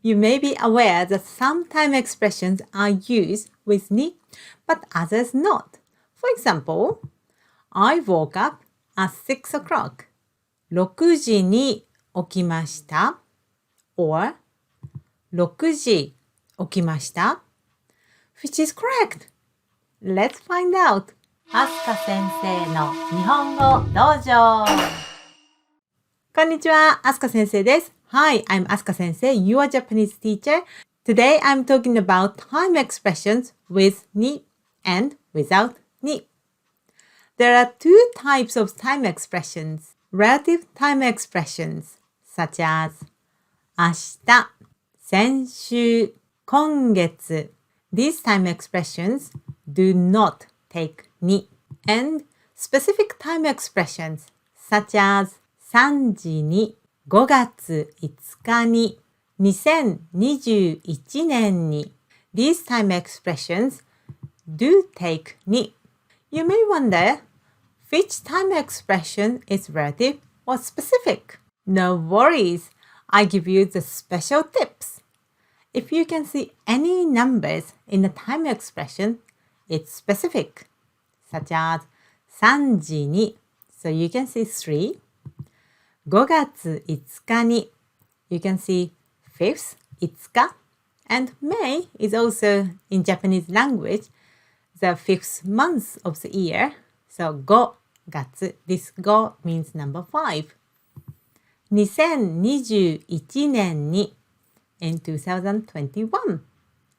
You may be aware that some time expressions are used with ni, but others not. For example, I woke up at 6 o'clock. 6時に起きました or 6時起きました which is correct? Let's find out. あすか先生の日本語道場。こんにちは、あすか先生です。Hi, I'm Asuka Sensei, your Japanese teacher. Today I'm talking about time expressions with ni and without ni. There are two types of time expressions. Relative time expressions, such as 明日、先週、今月. These time expressions do not take ni. And specific time expressions, such as 3時に、5月5日に、2021年に。These time expressions do take ni. You may wonder, which time expression is relative or specific? No worries, I give you the special tips. If you can see any numbers in the time expression, it's specific, such as 3時に, so you can see 3. 5月5日に, you can see 5th, 5日. And May is also, in Japanese language, the 5th month of the year. So 5月, this 5 means number 5. 2021年に in 2021.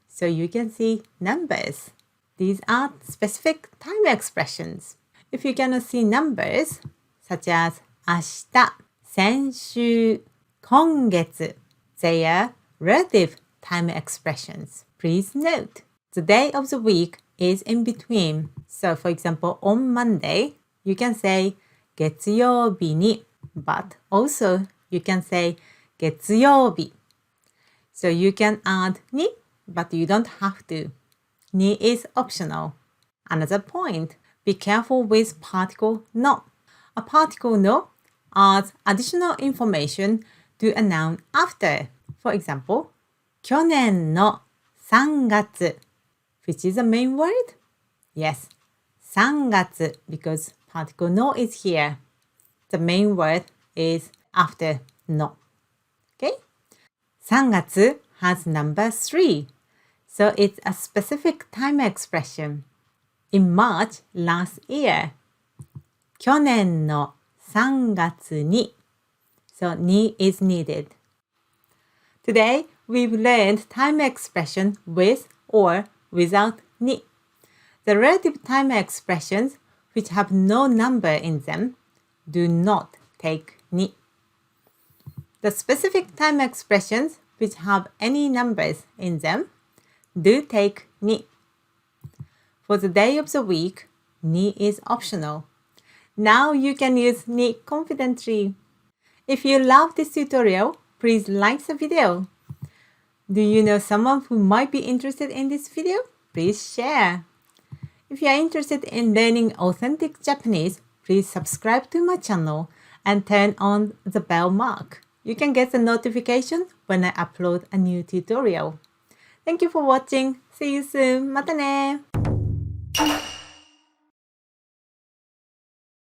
So you can see numbers. These are specific time expressions. If you cannot see numbers, such as 明日、先週、今月, they are relative time expressions. Please note, the day of the week is in between. So for example, on Monday, you can say 月曜日に, but also you can say 月曜日. So you can add ni, but you don't have to. Ni is optional. Another point, be careful with particle no. A particle no adds additional information to a noun after. For example, 去年の3月, which is the main word? Yes, 3月, because particle no is here. The main word is after no. Okay? 3月 has number 3. So it's a specific time expression. In March last year, 去年の3月に. So ni is needed. Today, we've learned time expression with or without ni. The relative time expressions which have no number in them do not take ni. The specific time expressions which have any numbers in them do take ni. For the day of the week, ni is optional. Now you can use ni confidently. If you love this tutorial, please like the video. Do you know someone who might be interested in this video? Please share. If you are interested in learning authentic Japanese, please subscribe to my channel and turn on the bell mark. You can get the notification when I upload a new tutorial. Thank you for watching. See you soon. またね。